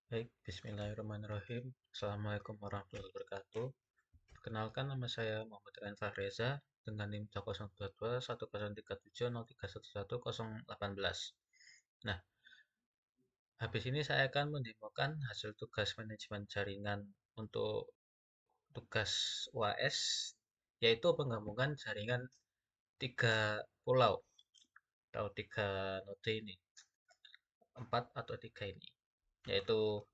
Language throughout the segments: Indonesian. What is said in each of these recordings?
Baik, bismillahirrahmanirrahim. Assalamualaikum warahmatullahi wabarakatuh. Perkenalkan, nama saya Muhammad Rian Fahreza dengan NIM 02210370311118. Nah, habis ini saya akan mendemokan hasil tugas manajemen jaringan untuk tugas UAS, yaitu penggabungan jaringan tiga pulau atau tiga node ini, empat atau tiga ini, yaitu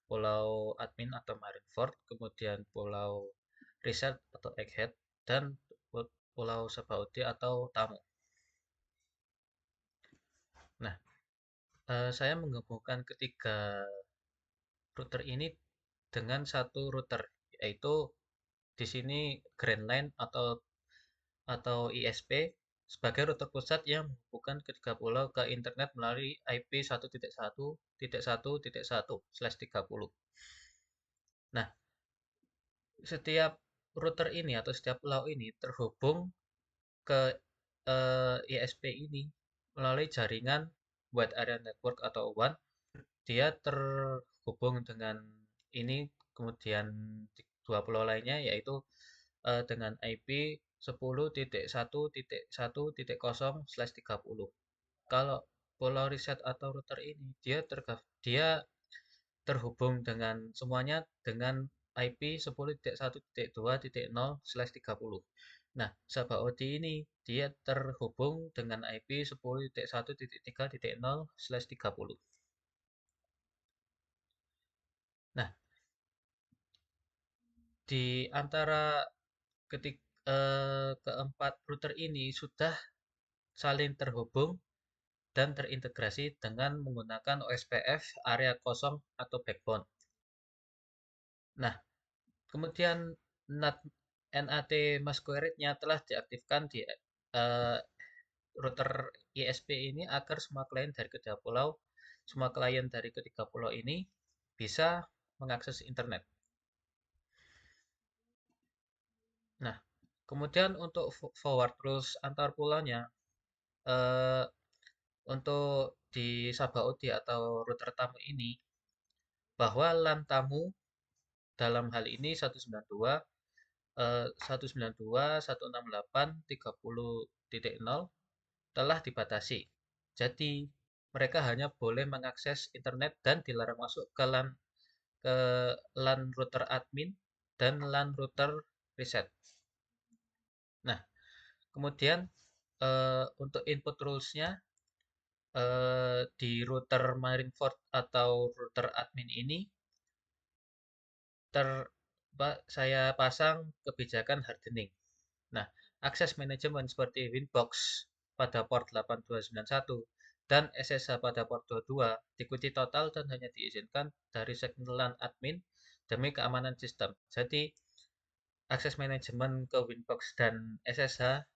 Pulau Admin atau Marineford, kemudian Pulau Riset atau Egghead, dan Pulau Sabaudi atau Tamu. Nah, saya menggabungkan ketiga router ini dengan satu router, yaitu di sini Grand Line atau ISP sebagai router pusat yang menghubungkan ketiga pulau ke internet melalui IP 1.1.1.1/30. Nah, setiap router ini atau setiap pulau ini terhubung ke ISP ini melalui jaringan Wide Area Network atau WAN. Dia terhubung dengan ini, kemudian dua pulau lainnya yaitu dengan IP 10.1.1.0/30. Kalau pulau riset atau router ini dia terhubung dengan semuanya dengan IP 10.1.2.0/30. Nah, Sabaody ini dia terhubung dengan IP 10.1.3.0/30. Nah, di antara keempat router ini sudah saling terhubung dan terintegrasi dengan menggunakan OSPF area kosong atau backbone. Nah, kemudian NAT masquerade-nya telah diaktifkan di router ISP ini agar semua klien dari ketiga pulau ini bisa mengakses internet. Nah, kemudian untuk forward rules antar pulaunya, eh, untuk di Sabaudi atau router tamu ini, bahwa LAN tamu dalam hal ini 192.168.30.0 telah dibatasi. Jadi, mereka hanya boleh mengakses internet dan dilarang masuk ke LAN router admin dan LAN router reset. Nah, kemudian untuk input rules-nya di router Marineford atau router admin ini ter saya pasang kebijakan hardening. Nah, akses manajemen seperti Winbox pada port 8291 dan SSH pada port 22 diikuti total dan hanya diizinkan dari segmen LAN admin demi keamanan sistem. Jadi, akses manajemen ke Winbox dan SSH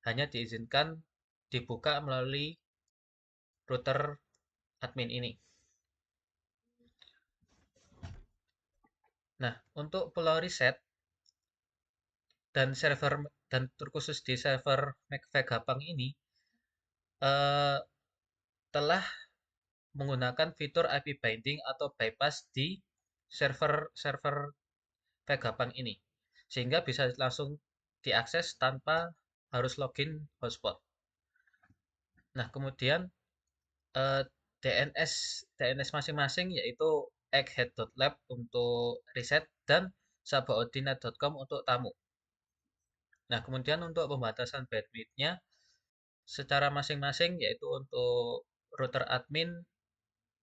hanya diizinkan dibuka melalui router admin ini. Nah, untuk pulau reset dan terkhusus di server Vegapunk ini eh, telah menggunakan fitur IP binding atau bypass di server-server Vegapunk ini, sehingga bisa langsung diakses tanpa harus login hotspot. Nah, kemudian eh, DNS DNS masing-masing yaitu egghead.lab untuk riset dan sabaodinet.com untuk tamu. Nah, kemudian untuk pembatasan bandwidth-nya secara masing-masing yaitu untuk router admin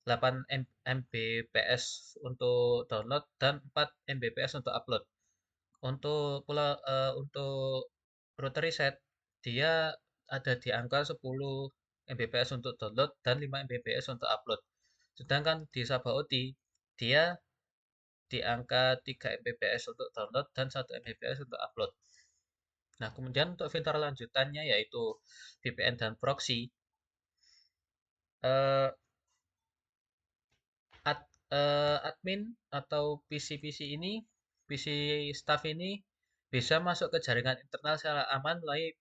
8 Mbps untuk download dan 4 Mbps untuk upload. Untuk router reset dia ada di angka 10 Mbps untuk download dan 5 Mbps untuk upload. Sedangkan di Sabaody dia di angka 3 Mbps untuk download dan 1 Mbps untuk upload. Nah, kemudian untuk fitur lanjutannya yaitu VPN dan proxy. Eh, Admin atau PC-PC ini, PC staff ini bisa masuk ke jaringan internal secara aman melalui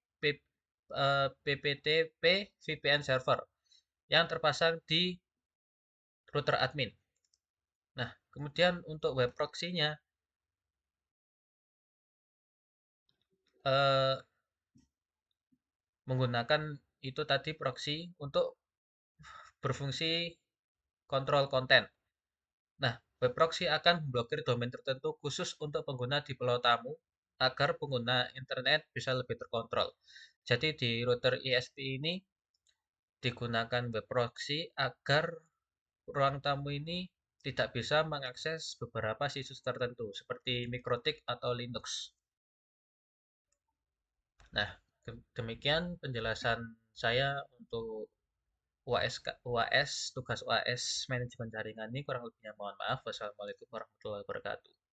PPTP VPN server yang terpasang di router admin. Nah, kemudian untuk web proxy-nya, eh, menggunakan itu tadi proxy untuk berfungsi kontrol konten. Nah, web proxy akan memblokir domain tertentu khusus untuk pengguna di pulau tamu agar pengguna internet bisa lebih terkontrol. Jadi di router ISP ini digunakan web proxy agar ruang tamu ini tidak bisa mengakses beberapa situs tertentu seperti Mikrotik atau Linux. Nah, demikian penjelasan saya untuk UAS, tugas UAS manajemen jaringan ini kurang lebihnya mohon maaf. Wassalamualaikum warahmatullahi wabarakatuh.